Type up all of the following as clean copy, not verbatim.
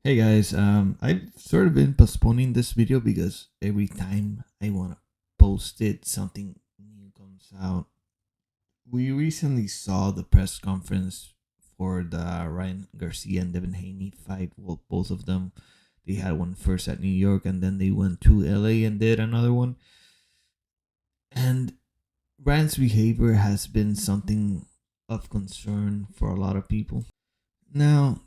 Hey guys, I've sort of been postponing this video because every time I want to post it, something new comes out. We recently saw the press conference for the Ryan Garcia and Devin Haney fight. Well, both of them, they had one first at New York and then they went to LA and did another one. And Ryan's behavior has been something of concern for a lot of people. Now,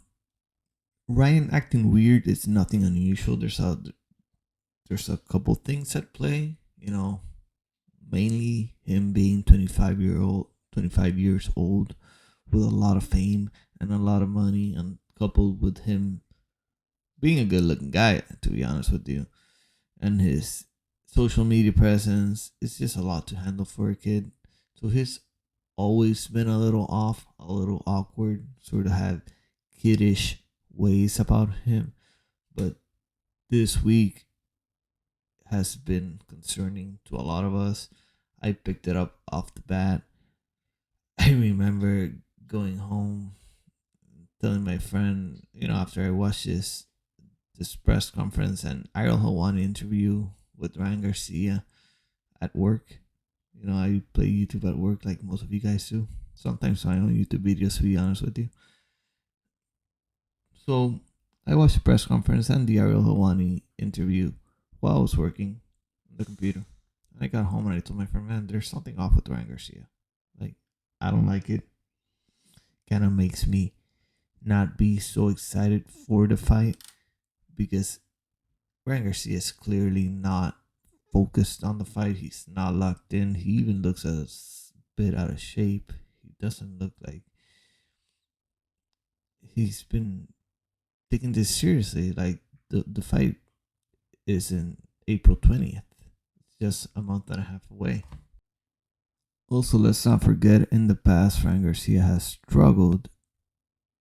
Ryan acting weird is nothing unusual. There's a couple things at play, mainly him being 25 years old with a lot of fame and a lot of money, and coupled with him being a good looking guy, to be honest with you, and his social media presence. It's just a lot to handle for a kid. So he's always been a little off, a little awkward, sort of had kiddish ways about him. But this week has been concerning to a lot of us. I picked it up off the bat. I remember going home, telling my friend, after I watched this press conference and Ariel Hawani interview with Ryan Garcia at work. I play YouTube at work like most of you guys do. Sometimes I own YouTube videos, to be honest with you. So I watched the press conference and the Ariel Hawani interview while I was working on the computer. I got home and I told my friend, man, there's something off with Ryan Garcia. Like, I don't like it. Kind of makes me not be so excited for the fight because Ryan Garcia is clearly not focused on the fight. He's not locked in. He even looks a bit out of shape. He doesn't look like he's been taking this seriously. Like, the fight is in April 20th. It's just a month and a half away. Also, let's not forget in the past, Ryan Garcia has struggled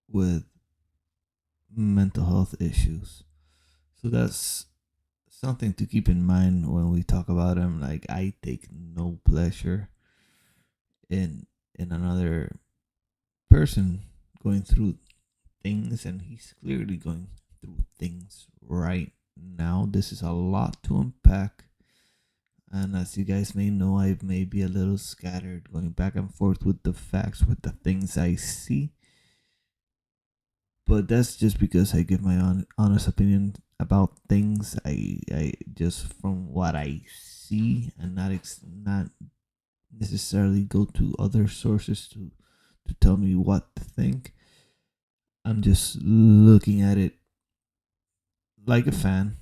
with mental health issues. So that's something to keep in mind when we talk about him. Like, I take no pleasure in another person going through things, and he's clearly going through things right now. This is a lot to unpack. And as you guys may know, I may be a little scattered, going back and forth with the facts, with the things I see. But that's just because I give my honest opinion about things. I just from what I see, and not necessarily go to other sources to tell me what to think. I'm just looking at it like a fan,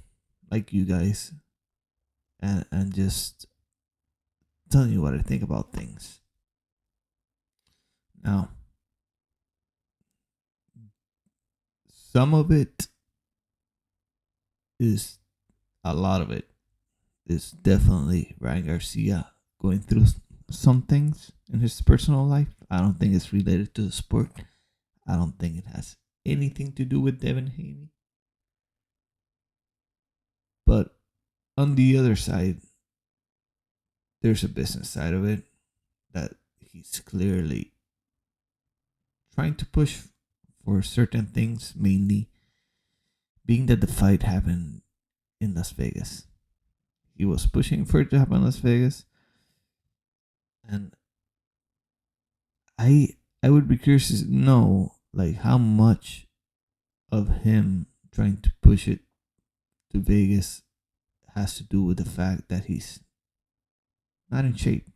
like you guys, and just telling you what I think about things. Now, some of it is a lot of it is definitely Ryan Garcia going through some things in his personal life. I don't think it's related to the sport. I don't think it has anything to do with Devin Haney. But on the other side, there's a business side of it that he's clearly trying to push for certain things, mainly being that the fight happened in Las Vegas. He was pushing for it to happen in Las Vegas, and I I would be curious to know like how much of him trying to push it to Vegas has to do with the fact that he's not in shape.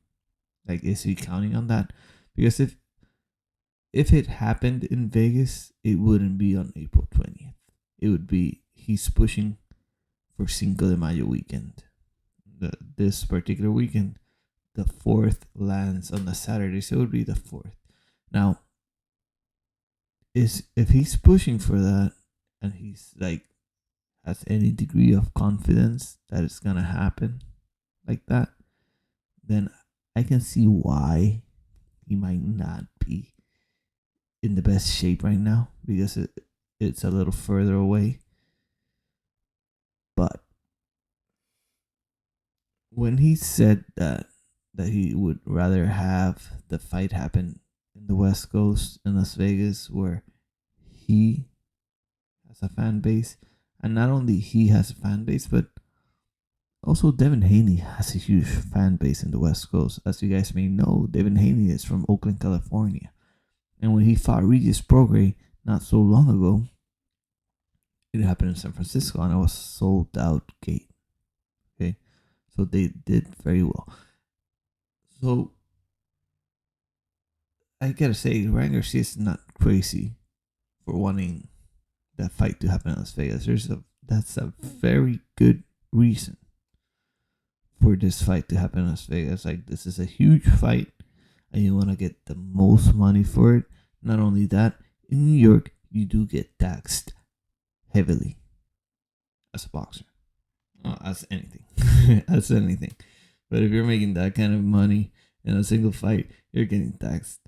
Like, is he counting on that? Because if it happened in Vegas, it wouldn't be on April 20th. It would be he's pushing for Cinco de Mayo weekend. This particular weekend, the 4th lands on the Saturday, so it would be the 4th. Now, is if he's pushing for that and he's like has any degree of confidence that it's gonna happen like that, then I can see why he might not be in the best shape right now because it's a little further away. But when he said that he would rather have the fight happen in the West Coast in Las Vegas, where he has a fan base, and not only he has a fan base, but also Devin Haney has a huge fan base in the West Coast. As you guys may know, Devin Haney is from Oakland, California, and when he fought Regis Prograis not so long ago, it happened in San Francisco, and it was sold out gate. Okay, so they did very well. So I gotta say, Ryan Garcia is not crazy for wanting that fight to happen in Las Vegas. That's a very good reason for this fight to happen in Las Vegas. Like, this is a huge fight, and you want to get the most money for it. Not only that, in New York, you do get taxed heavily as a boxer, as anything, as anything. But if you're making that kind of money in a single fight, you're getting taxed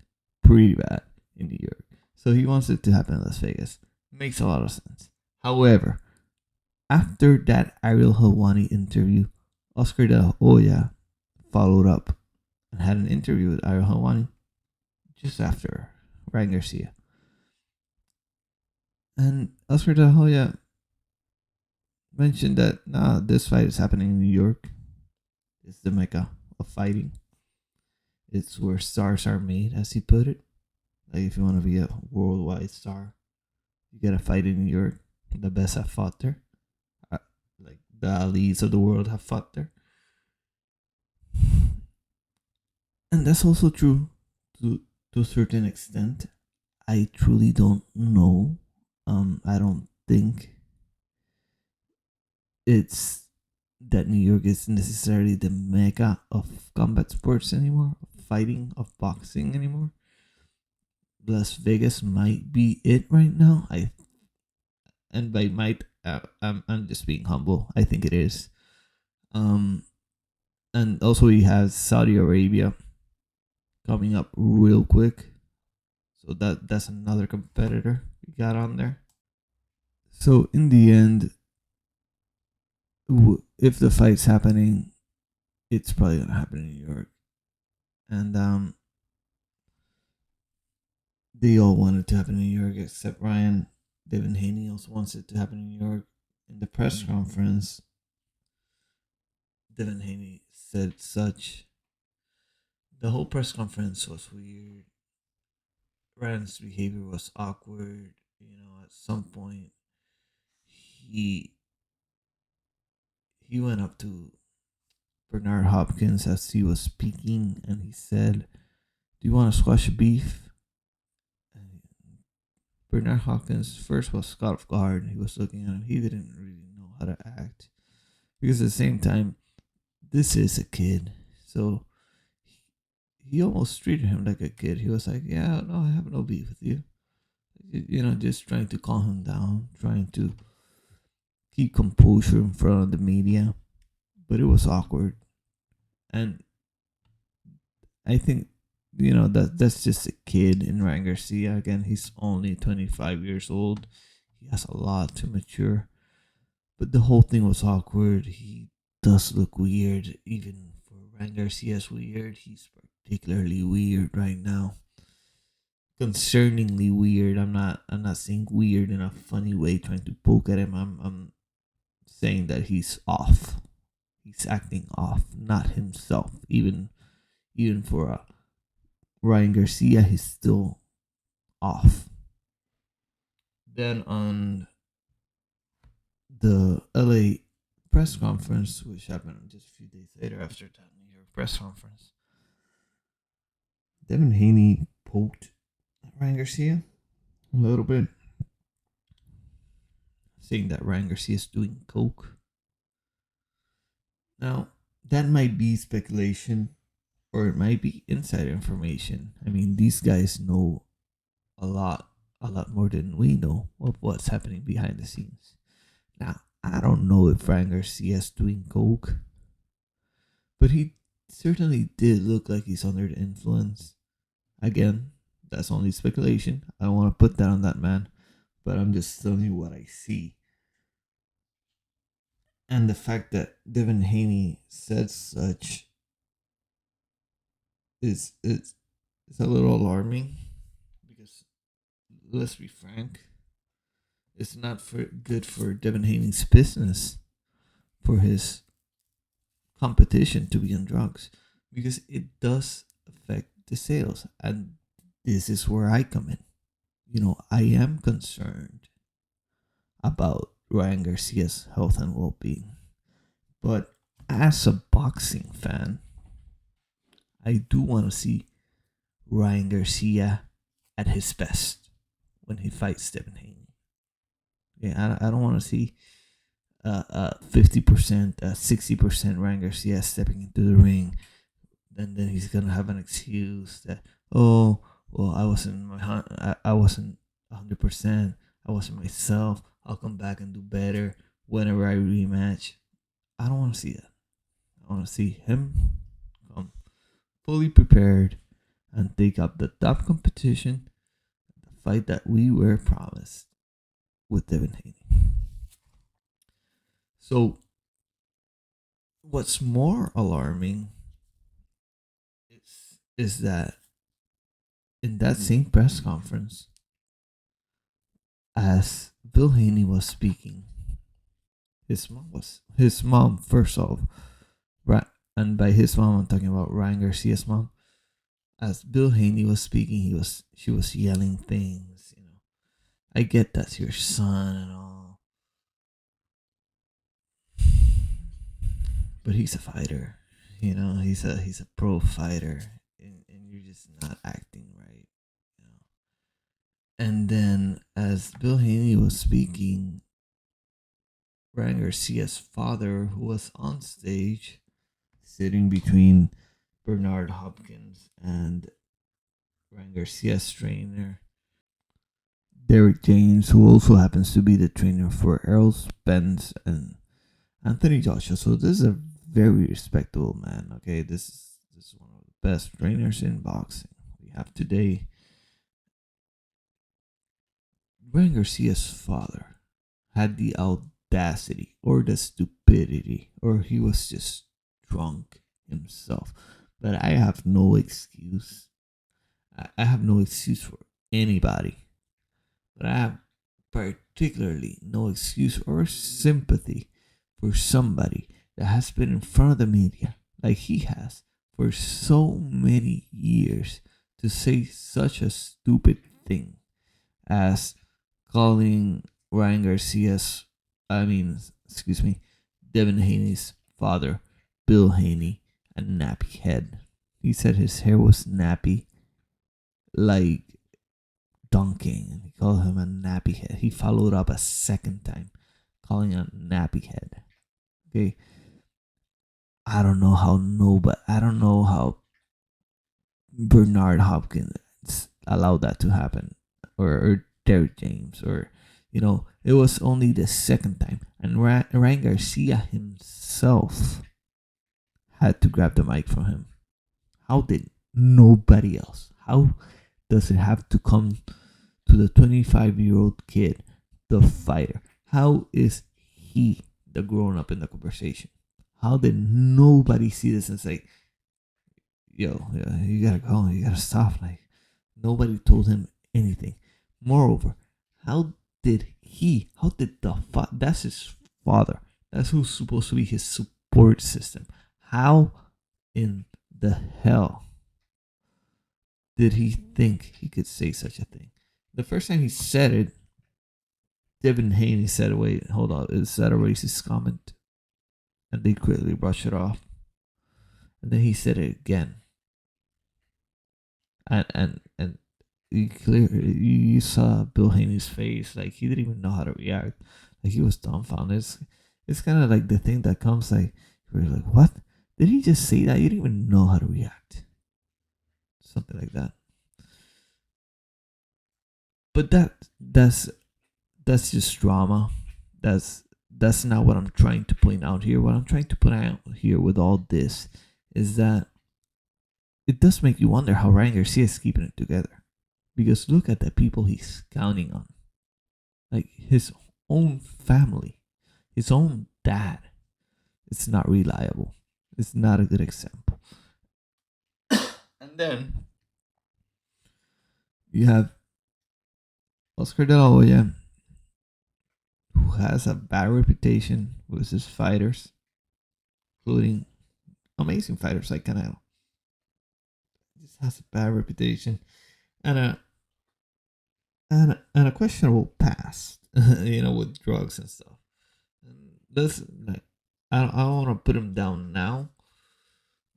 pretty bad in New York. So he wants it to happen in Las Vegas. Makes a lot of sense. However, after that Ariel Helwani interview, Oscar De La Hoya followed up and had an interview with Ariel Helwani just after Ryan Garcia. And Oscar De La Hoya mentioned that this fight is happening in New York. It's the mecca of fighting. It's where stars are made, as he put it. Like, if you want to be a worldwide star, you gotta fight in New York. The best have fought there. Like, the elites of the world have fought there. And that's also true to a certain extent. I truly don't know. I don't think it's that New York is necessarily the mecca of combat sports anymore, of fighting, of boxing anymore. Las Vegas might be it right now. And by might, I'm just being humble. I think it is. And also we have Saudi Arabia coming up real quick, so that's another competitor we got on there. So in the end, if the fight's happening, it's probably gonna happen in New York, and they all want it to happen in New York except Ryan. Devin Haney also wants it to happen in New York. In the press conference, Devin Haney said such. The whole press conference was weird. Ryan's behavior was awkward. At some point, he he went up to Bernard Hopkins as he was speaking, and he said, "Do you want to squash beef?" And Bernard Hopkins first was caught off guard. He was looking at him. He didn't really know how to act, because at the same time, this is a kid, so he almost treated him like a kid. He was like, "Yeah, no, I have no beef with you." Just trying to calm him down, trying to keep composure in front of the media. But it was awkward. And I think, that's just a kid in Ryan Garcia. Again, he's only 25 years old. He has a lot to mature. But the whole thing was awkward. He does look weird. Even for Ryan Garcia's weird, he's particularly weird right now. Concerningly weird. I'm not saying weird in a funny way, trying to poke at him. I'm saying that he's off. He's acting off, not himself. Even for Ryan Garcia, he's still off. Then on the LA press conference, which happened just a few days later after that New York press conference, Devin Haney poked Ryan Garcia a little bit, saying that Ryan Garcia is doing coke. Now, that might be speculation, or it might be inside information. I mean, these guys know a lot more than we know of what's happening behind the scenes. Now, I don't know if Ryan Garcia is doing coke, but he certainly did look like he's under the influence. Again, that's only speculation. I don't want to put that on that man, but I'm just telling you what I see. And the fact that Devin Haney said such is a little alarming, because let's be frank, It's not for good for Devin Haney's business, for his competition to be on drugs, because it does affect the sales. And this is where I come in. I am concerned about Ryan Garcia's health and well being. But as a boxing fan, I do want to see Ryan Garcia at his best when he fights Devin Haney. Yeah, I don't want to see 50%, 60% Ryan Garcia stepping into the ring, and then he's gonna have an excuse that, oh, well, I wasn't 100%, I wasn't myself. I'll come back and do better whenever I rematch. I don't want to see that. I want to see him come fully prepared and take up the top competition, the fight that we were promised with Devin Haney. So, what's more alarming is that in that same press conference, as Bill Haney was speaking, his mom first off, right? And by his mom, I'm talking about Ryan Garcia's mom. As Bill Haney was speaking, she was yelling things. I get that's your son and all, but he's a fighter. He's a pro fighter, and you're just not acting right. You know. And then as Bill Haney was speaking, Ryan Garcia's father, who was on stage, sitting between Bernard Hopkins and Ryan Garcia's trainer, Derek James, who also happens to be the trainer for Errol Spence and Anthony Joshua. So this is a very respectable man. Okay, this is one of the best trainers in boxing we have today. Ryan Garcia's father had the audacity or the stupidity, or he was just drunk himself. But I have no excuse. I have no excuse for anybody. But I have particularly no excuse or sympathy for somebody that has been in front of the media like he has for so many years to say such a stupid thing as calling Ryan Garcia's, I mean, excuse me, Devin Haney's father, Bill Haney, a nappy head. He said his hair was nappy, like dunking, and he called him a nappy head. He followed up a second time, calling him a nappy head. Okay, I don't know how Bernard Hopkins allowed that to happen, or Derek James, or it was only the second time, and Ryan Garcia himself had to grab the mic from him. How did nobody else? How does it have to come to the 25-year-old kid, the fighter? How is he the grown up in the conversation? How did nobody see this and say, yo, you gotta go, you gotta stop? Like, nobody told him anything. Moreover, how did that's his father. That's who's supposed to be his support system. How in the hell did he think he could say such a thing? The first time he said it, Devin Haney said, wait, hold on, is that a racist comment? And they quickly brushed it off. And then he said it again. And you saw Bill Haney's face, like he didn't even know how to react. Like he was dumbfounded. It's kind of like the thing that comes like, you're like, what? Did he just say that? You didn't even know how to react. Something like that. But that's just drama. That's not what I'm trying to point out here. What I'm trying to point out here with all this is that it does make you wonder how Ryan Garcia is keeping it together. Because look at the people he's counting on. Like his own family, his own dad. It's not reliable. It's not a good example. And then you have Oscar De La Hoya who has a bad reputation with his fighters, including amazing fighters like Canelo. Just has a bad reputation and a questionable past, with drugs and stuff. And this, like, I don't want to put him down now,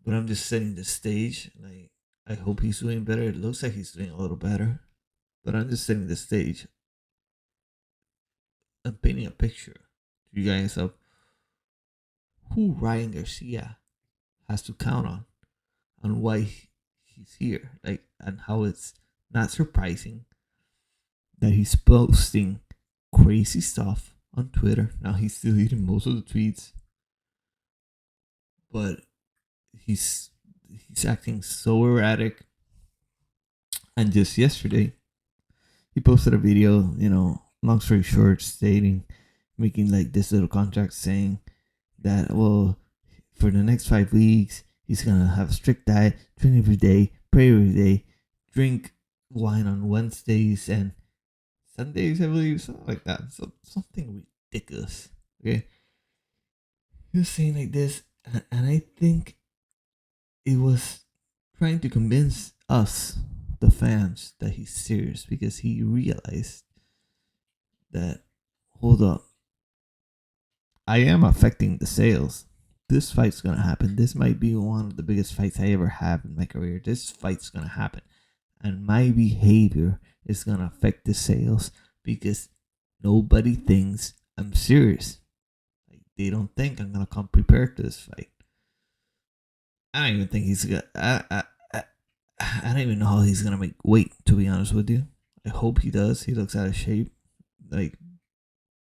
but I'm just setting the stage. Like, I hope he's doing better. It looks like he's doing a little better, but I'm just setting the stage and painting a picture to you guys of who Ryan Garcia has to count on why he's here, like, and how it's not surprising that he's posting crazy stuff on Twitter. Now he's deleting most of the tweets, but he's acting so erratic. And just yesterday, he posted a video, long story short, stating, making like this little contract saying that, well, for the next 5 weeks, he's gonna have a strict diet, train every day, pray every day, drink wine on Wednesdays and Sundays, I believe, something like that. So something ridiculous. Okay, he was saying like this, and I think it was trying to convince us, the fans, that he's serious because he realized that, hold up, I am affecting the sales. This fight's gonna happen. This might be one of the biggest fights I ever have in my career. This fight's gonna happen, and my behavior is gonna affect the sales because nobody thinks I'm serious. Like, they don't think I'm gonna come prepared to this fight. I don't even think he's gonna. I don't even know how he's gonna make weight. To be honest with you, I hope he does. He looks out of shape. Like,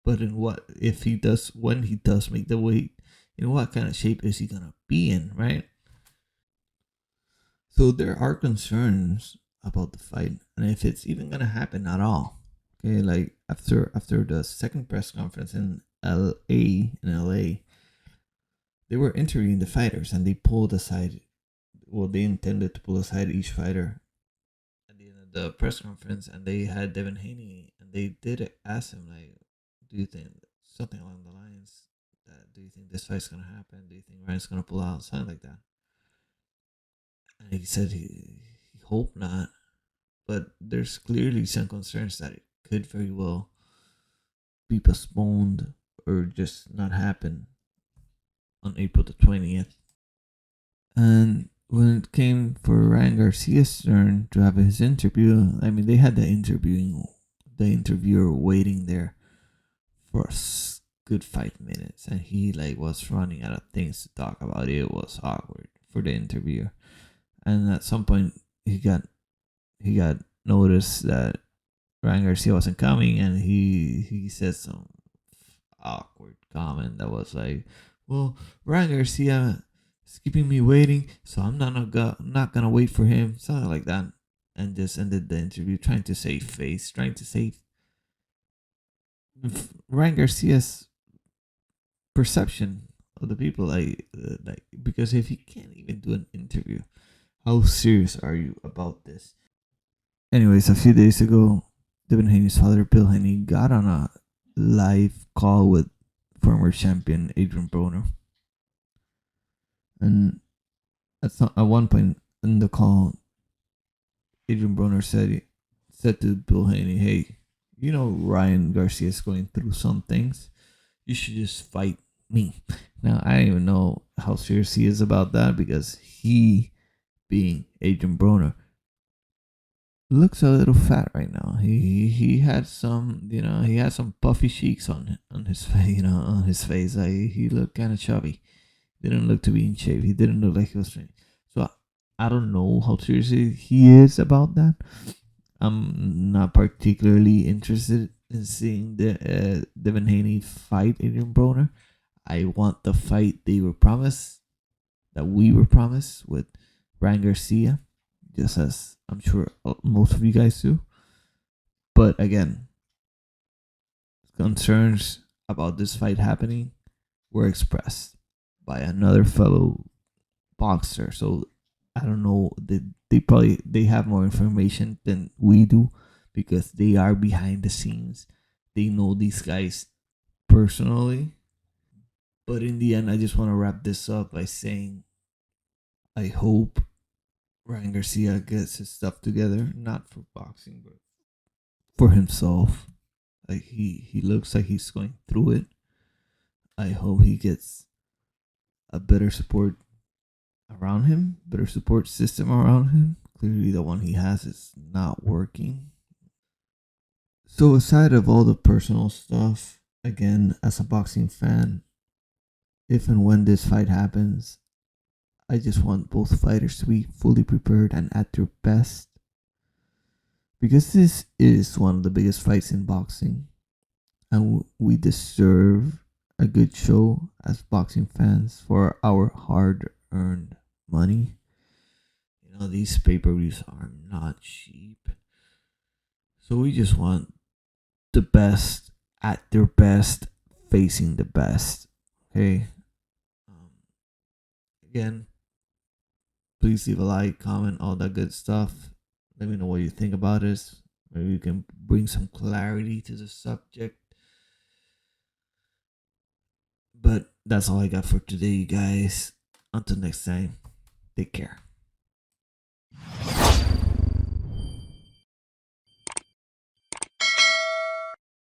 but in what, if he does, when he does make the weight, in what kind of shape is he gonna be in, right? So there are concerns about the fight and if it's even gonna happen at all. Okay, like after the second press conference in LA, they were interviewing the fighters and they pulled aside. Well, they intended to pull aside each fighter at the end of the press conference, and they had Devin Haney, and they did ask him, like, "Do you think something along the lines that, do you think this fight's gonna happen? Do you think Ryan's gonna pull out?" Something like that. And he said he hoped not, but there's clearly some concerns that it could very well be postponed or just not happen on April the 20th. And when it came for Ryan Garcia's turn to have his interview, I mean, they had the interviewer waiting there for a good 5 minutes, and he like was running out of things to talk about. It was awkward for the interviewer, and at some point he got noticed that Ryan Garcia wasn't coming, and he said some awkward comment that was like, "Well, Ryan Garcia is keeping me waiting, so I'm not gonna wait for him," something like that, and just ended the interview trying to save face, trying to save Ryan Garcia's perception of the people, like, because if he can't even do an interview, how serious are you about this? Anyways, a few days ago, Devin Haney's father, Bill Haney, got on a live call with former champion Adrian Broner. And at one point in the call, Adrian Broner said to Bill Haney, "Hey, Ryan Garcia is going through some things. You should just fight me." Now, I don't even know how serious he is about that because he, being Adrian Broner, looks a little fat right now. He had some, he had some puffy cheeks on his face, on his face. Like, he looked kind of chubby. Didn't look to be in shape. He didn't look like he was training. So I don't know how serious he is about that. I'm not particularly interested in seeing the Devin Haney fight Adrian Broner. I want the fight they were promised, that we were promised, with Ryan Garcia, just as I'm sure most of you guys do. But again, concerns about this fight happening were expressed by another fellow boxer. So I don't know. They have more information than we do because they are behind the scenes. They know these guys personally. But in the end, I just want to wrap this up by saying I hope Ryan Garcia gets his stuff together, not for boxing, but for himself. Like he looks like he's going through it. I hope he gets a better support around him, better support system around him. Clearly, the one he has is not working. So, aside of all the personal stuff, again, as a boxing fan, if and when this fight happens, I just want both fighters to be fully prepared and at their best. Because this is one of the biggest fights in boxing, and we deserve a good show as boxing fans for our hard earned money. You know, these pay per views are not cheap. So we just want the best at their best, facing the best. Okay. Um, Again, please leave a like, comment, all that good stuff. Let me know what you think about this. Maybe we can bring some clarity to the subject. But that's all I got for today, you guys. Until next time, take care.